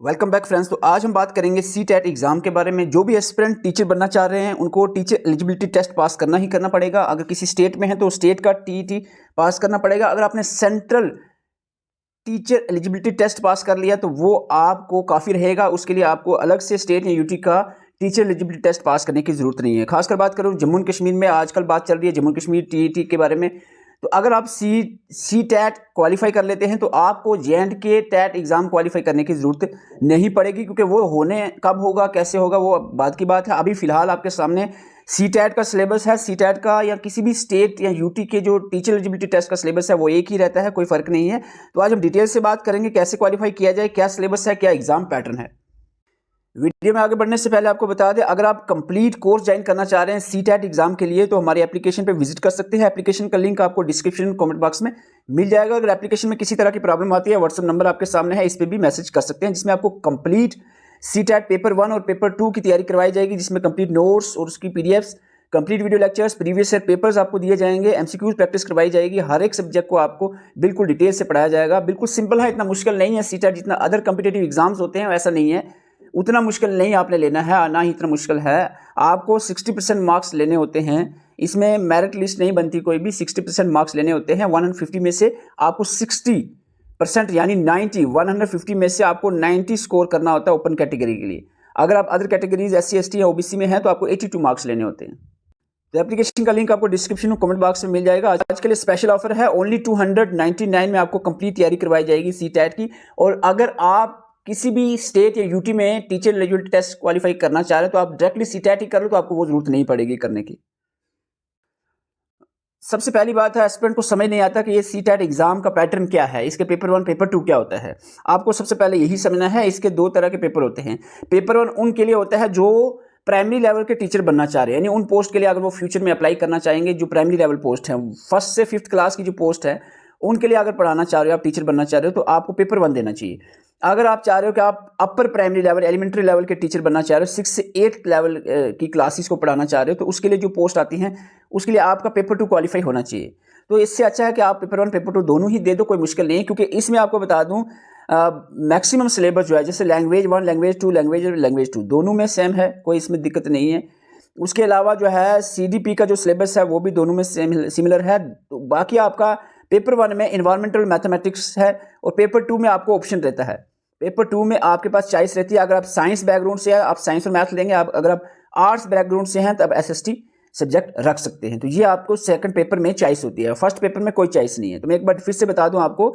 Welcome back friends. तो आज हम बात करेंगे सी टेट एग्जाम के बारे में। जो भी एस्पिरेंट टीचर बनना चाह रहे हैं उनको टीचर एलिजिबिलिटी टेस्ट पास करना ही करना पड़ेगा। अगर किसी स्टेट में है तो स्टेट का टीईटी पास करना पड़ेगा। अगर आपने central teacher eligibility test pass कर लिया तो वो आपको काफ़ी रहेगा। उसके लिए आपको अलग से स्टेट या यूटी का टीचर एलिजिबिलिटी टेस्ट पास करने की ज़रूरत नहीं है। खासकर बात करूँ जम्मू एंड कश्मीर में, आजकल बात चल रही है जम्मू कश्मीर टीईटी के बारे में। तो अगर आप सी टैट क्वालिफाई कर लेते हैं तो आपको JNK टैट एग्ज़ाम क्वालिफाई करने की ज़रूरत नहीं पड़ेगी, क्योंकि वो होने कब होगा कैसे होगा वो बात की बात है। अभी फ़िलहाल आपके सामने सी टैट का सिलेबस है। सी टैट का या किसी भी स्टेट या यूटी के जो टीचर एलिजिबिलिटी टेस्ट का सिलेबस है वो एक ही रहता है, कोई फ़र्क नहीं है। तो आज हम डिटेल से बात करेंगे कैसे क्वालिफाई किया जाए, क्या सिलेबस है, क्या एग्ज़ाम पैटर्न है। वीडियो में आगे बढ़ने से पहले आपको बता दें, अगर आप कंप्लीट कोर्स ज्वाइन करना चाह रहे हैं सी टैट एग्जाम के लिए तो हमारी एप्लीकेशन पे विजिट कर सकते हैं। एप्लीकेशन का लिंक आपको डिस्क्रिप्शन कमेंट बॉक्स में मिल जाएगा। अगर एप्लीकेशन में किसी तरह की प्रॉब्लम आती है, व्हाट्सएप नंबर आपके सामने है, इस पर भी मैसेज कर सकते हैं, जिसमें आपको कंप्लीट सी टैट पेपर 1 और पेपर 2 की तैयारी करवाई जाएगी, जिसमें कंप्लीट नोट्स और उसकी PDFs, complete video lectures, previous year papers आपको दिए जाएंगे, MCQs प्रैक्टिस करवाई जाएगी। हर एक सब्जेक्ट को आपको बिल्कुल डिटेल से पढ़ाया जाएगा। बिल्कुल सिंपल है, इतना मुश्किल नहीं है। सी टैट जितना अदर कॉम्पिटिटिव एग्जाम्स होते हैं वैसा नहीं है, उतना मुश्किल नहीं आपने लेना है, ना ही इतना मुश्किल है। आपको 60% मार्क्स लेने होते हैं, इसमें मेरिट लिस्ट नहीं बनती कोई भी। 60% मार्क्स लेने होते हैं। 150 में से आपको 60% यानी 90, 150 में से आपको 90 स्कोर करना होता है ओपन कैटेगरी के लिए। अगर आप अदर कैटेगरीज SC ST या OBC में हैं तो आपको 82 मार्क्स लेने होते हैं। तो एप्लीकेशन का लिंक आपको डिस्क्रिप्शन में कमेंट बॉक्स में मिल जाएगा। आज के लिए स्पेशल ऑफर है, ओनली 299 में आपको कंप्लीट तैयारी करवाई जाएगी सी टैट की। और अगर आप किसी भी स्टेट या यूटी में टीचर एलिजिबिलिटी टेस्ट क्वालिफाई करना चाह रहे हैं तो आप डायरेक्टली सी टैट ही कर लो, तो आपको वो जरूरत नहीं पड़ेगी करने की। सबसे पहली बात है, एस्पिरेंट को समझ नहीं आता कि ये सी टैट एग्जाम का पैटर्न क्या है, इसके पेपर 1 पेपर 2 क्या होता है। आपको सबसे पहले यही समझना है। इसके दो तरह के पेपर होते हैं। पेपर 1 उनके लिए होता है जो प्राइमरी लेवल के टीचर बनना चाह रहे हैं, यानी उन पोस्ट के लिए अगर वो फ्यूचर में अप्लाई करना चाहेंगे, जो प्राइमरी लेवल पोस्ट है, 1st से 5th क्लास की जो पोस्ट है, उनके लिए अगर पढ़ाना चाह रहे हो, आप टीचर बनना चाह रहे हो तो आपको पेपर 1 देना चाहिए। अगर आप चाह रहे हो कि आप upper primary level, elementary level के टीचर बनना चाह रहे हो, 6 से 8th लेवल की क्लासेस को पढ़ाना चाह रहे हो, तो उसके लिए जो पोस्ट आती हैं उसके लिए आपका पेपर 2 क्वालिफाई होना चाहिए। तो इससे अच्छा है कि आप पेपर 1 पेपर 2 दोनों ही दे दो, कोई मुश्किल नहीं है। क्योंकि इसमें आपको बता दूं मैक्सिमम सिलेबस जो है, जैसे लैंग्वेज 1, लैंग्वेज 2, लैंग्वेज 2 दोनों में सेम है, कोई इसमें दिक्कत नहीं है। उसके अलावा जो है CDP का जो सिलेबस है वो भी दोनों में सिमिलर है। तो बाकी आपका पेपर 1 में इन्वायरमेंटल मैथमेटिक्स है और पेपर 2 में आपको ऑप्शन रहता है। पेपर 2 में आपके पास चॉइस रहती है। अगर आप साइंस बैकग्राउंड से हैं आप साइंस और मैथ लेंगे, अगर आप आर्ट्स बैकग्राउंड से हैं तब SST सब्जेक्ट रख सकते हैं। तो ये आपको सेकंड पेपर में चॉइस होती है, फर्स्ट पेपर में कोई चॉइस नहीं है। तो मैं एक बार फिर से बता दूं आपको,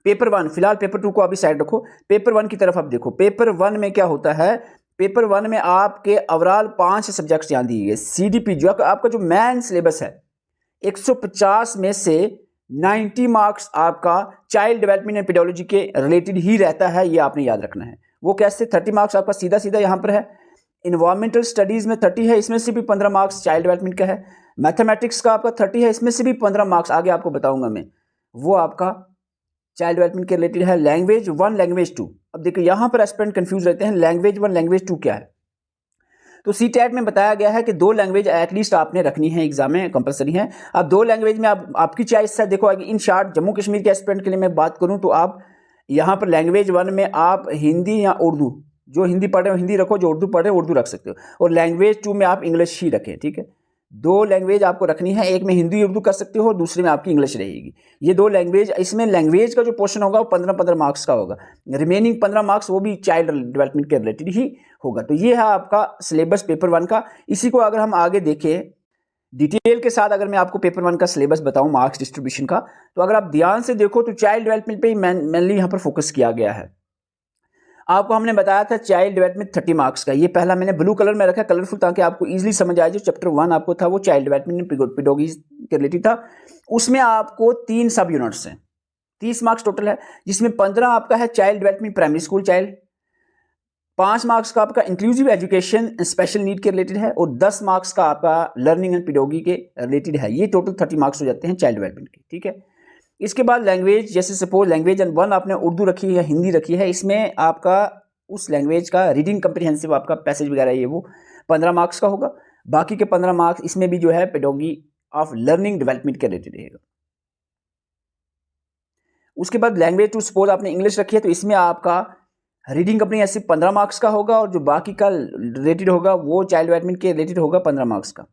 पेपर 1 फिलहाल, पेपर 2 को अभी साइड रखो, पेपर 1 की तरफ आप देखो। पेपर 1 में क्या होता है, पेपर 1 में आपके ओवरऑल 5 सब्जेक्ट्स यहाँ दिए गए। CDP जो आपका जो मेन सिलेबस है, 150 में से 90 मार्क्स आपका चाइल्ड डेवलपमेंट एंड पेडोलॉजी के रिलेटेड ही रहता है, ये आपने याद रखना है। वो कैसे, 30 मार्क्स आपका सीधा सीधा यहाँ पर है। इन्वायरमेंटल स्टडीज़ में 30 है, इसमें से भी 15 मार्क्स चाइल्ड डेवलपमेंट का है। मैथमेटिक्स का आपका 30 है, इसमें से भी 15 मार्क्स आगे आपको बताऊंगा मैं, वो आपका चाइल्ड डेवलपमेंट के रिलेटेड है। लैंग्वेज 1, लैंग्वेज 2, अब देखो यहाँ पर एस्पिरेंट कंफ्यूज रहते हैं, लैंग्वेज 1 लैंग्वेज 2 क्या है। तो सी टैट में बताया गया है कि 2 लैंग्वेज एटलीस्ट आपने रखनी है, एग्जाम में कंपलसरी है। अब 2 लैंग्वेज में आपकी चॉइस है। देखो इन शॉर्ट जम्मू कश्मीर के एस्पिरेंट के लिए मैं बात करूं तो आप यहाँ पर लैंग्वेज 1 में आप हिंदी या उर्दू, जो हिंदी पढ़े हो हिंदी रखो, जो उर्दू पढ़े उर्दू रख सकते हो, और लैंग्वेज 2 में आप इंग्लिश ही रखें, ठीक है। 2 लैंग्वेज आपको रखनी है, एक में हिंदी उर्दू कर सकते हो और दूसरे में आपकी इंग्लिश रहेगी। ये 2 लैंग्वेज, इसमें लैंग्वेज का जो पोर्शन होगा वो 15-15 मार्क्स का होगा। रिमेनिंग 15 मार्क्स वो भी चाइल्ड डेवलपमेंट के रिलेटेड ही होगा। तो ये है आपका सिलेबस पेपर 1 का। इसी को अगर हम आगे देखें डिटेल के साथ, अगर मैं आपको पेपर 1 का सिलेबस बताऊं मार्क्स डिस्ट्रीब्यूशन का, तो अगर आप ध्यान से देखो तो चाइल्ड डेवलपमेंट पे ही मेनली यहाँ पर फोकस किया गया है। आपको हमने बताया था चाइल्ड डेवलपमेंट 30 मार्क्स का, ये पहला मैंने ब्लू कलर में रखा कलरफुल, ताकि आपको इजीली समझ आए। जो चैप्टर 1 आपको था वो चाइल्ड डेवलपमेंट पेडोगी के रिलेटेड था। उसमें आपको 3 सब यूनिट्स हैं, 30 मार्क्स टोटल है, जिसमें 15 आपका है child development primary school child, 5 marks का आपका इंक्लूसिव एजुकेशन स्पेशल नीड के रिलेटेड है, और 10 मार्क्स का आपका लर्निंग एंड पेडोगी के रिलेटेड है। ये टोटल 30 मार्क्स हो जाते हैं चाइल्ड डेवलपमेंट के, ठीक है। इसके बाद लैंग्वेज, जैसे सपोज लैंग्वेज 1 आपने उर्दू रखी है, हिंदी रखी है, इसमें आपका उस लैंग्वेज का रीडिंग कम्प्रीहेंसिव आपका पैसेज वगैरह ये वो 15 मार्क्स का होगा। बाकी के 15 मार्क्स इसमें भी जो है पेडोगी ऑफ लर्निंग डेवलपमेंट के रिलेटेड रहेगा। उसके बाद लैंग्वेज 2 सपोज आपने इंग्लिश रखी है, तो इसमें आपका रीडिंग अपनी ऐसे 15 मार्क्स का होगा और जो बाकी का रिलेटेड होगा वो चाइल्ड डेवलपमेंट के रिलेटेड होगा 15 मार्क्स का।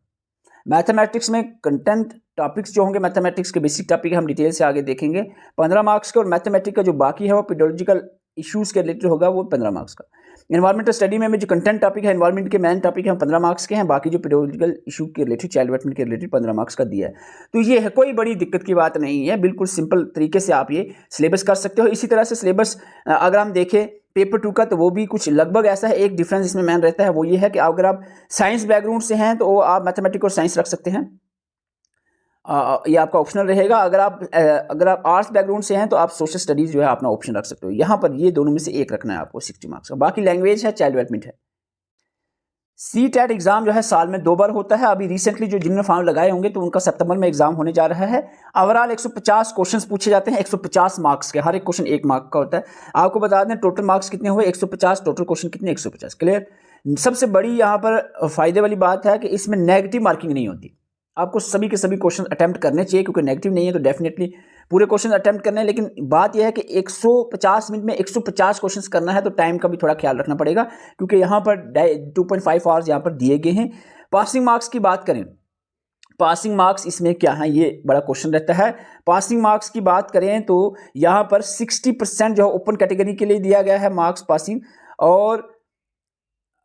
मैथमेटिक्स में कंटेंट टॉपिक्स जो होंगे मैथमेटिक्स के बेसिक टॉपिक हम डिटेल से आगे देखेंगे 15 मार्क्स के, और मैथमेटिक्स का जो बाकी है वो पेडोलॉजिकल इश्यूज़ के रिलेटेड होगा वो 15 मार्क्स का। एनवायरमेंटल स्टडी में जो कंटेंट टॉपिक है एनवायरमेंट के मेन टॉपिक है 15 मार्क्स के हैं, बाकी जो पेडोलॉजिकल इशू के रिलेटेड चाइल्ड डेवलपमेंट के रिलेटेड 15 मार्क्स का दिया है। तो ये है, कोई बड़ी दिक्कत की बात नहीं है, बिल्कुल सिंपल तरीके से आप ये सिलेबस कर सकते हो। इसी तरह से सिलेबस अगर हम देखें पेपर 2 का तो वो भी कुछ लगभग ऐसा है। एक डिफरेंस इसमें मेन रहता है वो ये है कि अगर आप साइंस बैकग्राउंड से हैं तो आप मैथमेटिक्स और साइंस रख सकते हैं, ये आपका ऑप्शनल रहेगा। अगर आप आर्ट्स बैकग्राउंड से हैं तो आप सोशल स्टडीज़ जो है अपना ऑप्शन रख सकते हो। यहाँ पर ये दोनों में से एक रखना है आपको 60 मार्क्स का। बाकी लैंग्वेज है, चाइल्ड डेवलपमेंट है। CTET एग्जाम जो है साल में 2 बार होता है। अभी रिसेंटली जो जिन्होंने फॉर्म लगाए होंगे तो उनका सितंबर में एग्जाम होने जा रहा है। ओवरऑल 150 क्वेश्चंस पूछे जाते हैं, 150 मार्क्स के, हर एक क्वेश्चन 1 मार्क का होता है। आपको बता दें टोटल मार्क्स कितने हुए 150, टोटल क्वेश्चन कितने 150। क्लियर। सबसे बड़ी यहाँ पर फायदे वाली बात है कि इसमें नेगेटिव मार्किंग नहीं होती। आपको सभी के सभी क्वेश्चन अटेम्प्ट करने चाहिए, क्योंकि नेगेटिव नहीं है तो डेफिनेटली पूरे क्वेश्चन अटेम्प्ट करने हैं। लेकिन बात यह है कि 150 मिनट में 150 क्वेश्चंस करना है तो टाइम का भी थोड़ा ख्याल रखना पड़ेगा, क्योंकि यहाँ पर 2.5 आवर्स यहाँ पर दिए गए हैं। पासिंग मार्क्स की बात करें, पासिंग मार्क्स इसमें क्या है ये बड़ा क्वेश्चन रहता है। पासिंग मार्क्स की बात करें तो यहाँ पर 60% जो है ओपन कैटेगरी के लिए दिया गया है मार्क्स पासिंग, और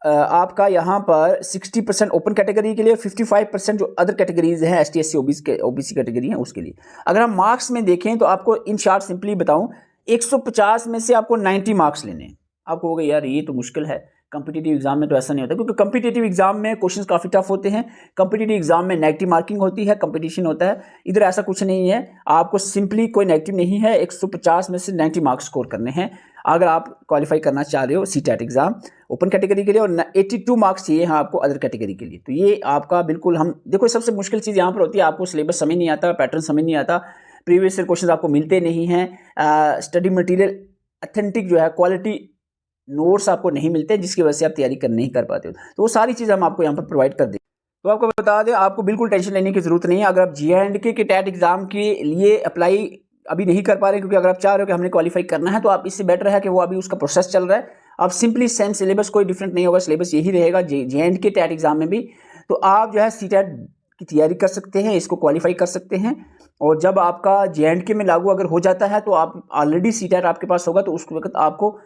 आपका यहाँ पर 60% ओपन कैटेगरी के लिए, 55% जो अदर कैटेगरीज हैं ST SC OBC कैटेगरी हैं उसके लिए। अगर हम मार्क्स में देखें तो आपको इन शॉर्ट सिंपली बताऊं 150 में से आपको 90 मार्क्स लेने हैं। आपको होगा यार ये तो मुश्किल है, कॉम्पिटिटिव एग्जाम में तो ऐसा नहीं होता, क्योंकि कॉम्पिटिटिव एग्जाम में क्वेश्चंस काफ़ी टफ होते हैं। कॉम्पिटिटिव एग्जाम में नेगेटिव मार्किंग होती है, कंपटीशन होता है। इधर ऐसा कुछ नहीं है, आपको सिंपली कोई नेगेटिव नहीं है, 150 में से 90 मार्क्स स्कोर करने हैं अगर आप क्वालिफाई करना चाह रहे हो CTET एग्जाम ओपन कैटेगरी के लिए, और 82 मार्क्स चाहिए हैं आपको अदर कैटेगरी के लिए। तो ये आपका बिल्कुल, हम देखो सबसे मुश्किल चीज़ यहाँ पर होती है आपको सिलेबस समझ नहीं आता, पैटर्न समझ नहीं आता, प्रीवियस ईयर क्वेश्चन आपको मिलते नहीं हैं, स्टडी मटीरियल अथेंटिक जो है क्वालिटी नोट्स आपको नहीं मिलते, जिसकी वजह से आप तैयारी नहीं कर पाते हो। तो वो सारी चीज़ हम आपको यहाँ पर प्रोवाइड कर दें। तो आपको बता दें आपको बिल्कुल टेंशन लेने की ज़रूरत नहीं है। अगर आप J&K के TET एग्ज़ाम के लिए अप्लाई अभी नहीं कर पा रहे, क्योंकि अगर आप चाह रहे हो कि हमने क्वालिफाई करना है, तो आप इससे बेटर है कि वो अभी उसका प्रोसेस चल रहा है। आप सिंपली सेम सिलेबस, कोई डिफरेंट नहीं होगा, सिलेबस यही रहेगा J&K TET एग्ज़ाम में भी। तो आप जो है CTET की तैयारी कर सकते हैं, इसको क्वालिफाई कर सकते हैं, और जब आपका J&K में लागू अगर हो जाता है तो आप ऑलरेडी CTET आपके पास होगा, तो उस वक्त आपको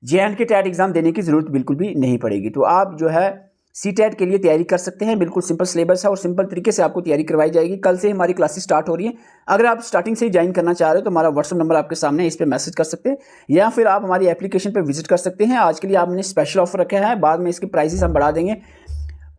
J&K TET एग्ज़ाम देने की ज़रूरत बिल्कुल भी नहीं पड़ेगी। तो आप जो है CTET के लिए तैयारी कर सकते हैं। बिल्कुल सिंपल सिलेबस है और सिंपल तरीके से आपको तैयारी करवाई जाएगी। कल से हमारी क्लासेस स्टार्ट हो रही हैं। अगर आप स्टार्टिंग से ही ज्वाइन करना चाह रहे हो तो हमारा व्हाट्सअप नंबर आपके सामने है, इस पर मैसेज कर सकते हैं, या फिर आप हमारी एप्लीकेशन पर विजिट कर सकते हैं। आज के लिए आपने स्पेशल ऑफर रखा है, बाद में इसके प्राइसेस हम बढ़ा देंगे।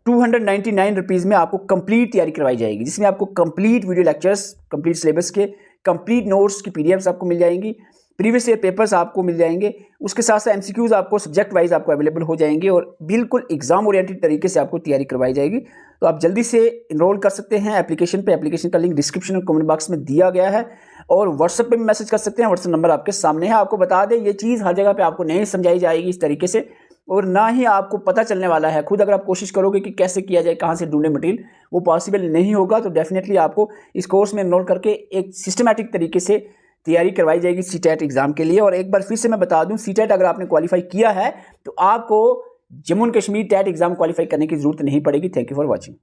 299 रुपीज़ में आपको कंप्लीट तैयारी करवाई जाएगी, जिसमें आपको complete video lectures, complete syllabus के कंप्लीट नोट्स की PDFs आपको मिल जाएंगी, प्रीवियस ईयर पेपर्स आपको मिल जाएंगे, उसके साथ साथ MCQs आपको सब्जेक्ट वाइज आपको अवेलेबल हो जाएंगे, और बिल्कुल एग्जाम ओरिएंटेड तरीके से आपको तैयारी करवाई जाएगी। तो आप जल्दी से इनरोल कर सकते हैं एप्लीकेशन पे। एप्लीकेशन का लिंक डिस्क्रिप्शन और कमेंट बॉक्स में दिया गया है, और व्हाट्सएप पे भी मैसेज कर सकते हैं, व्हाट्सएप नंबर आपके सामने है। आपको बता दें ये चीज़ हर जगह पे आपको नहीं समझाई जाएगी इस तरीके से, और ना ही आपको पता चलने वाला है। खुद अगर आप कोशिश करोगे कि कैसे किया जाए, कहाँ से ढूंढे मटेरियल, वो पॉसिबल नहीं होगा। तो डेफिनेटली आपको इस कोर्स में इनरोल करके एक सिस्टमैटिक तरीके से तैयारी करवाई जाएगी CTET एग्जाम के लिए। और एक बार फिर से मैं बता दूं, CTET अगर आपने क्वालिफाई किया है तो आपको Jammu and Kashmir TET exam qualify करने की जरूरत नहीं पड़ेगी। Thank you for watching.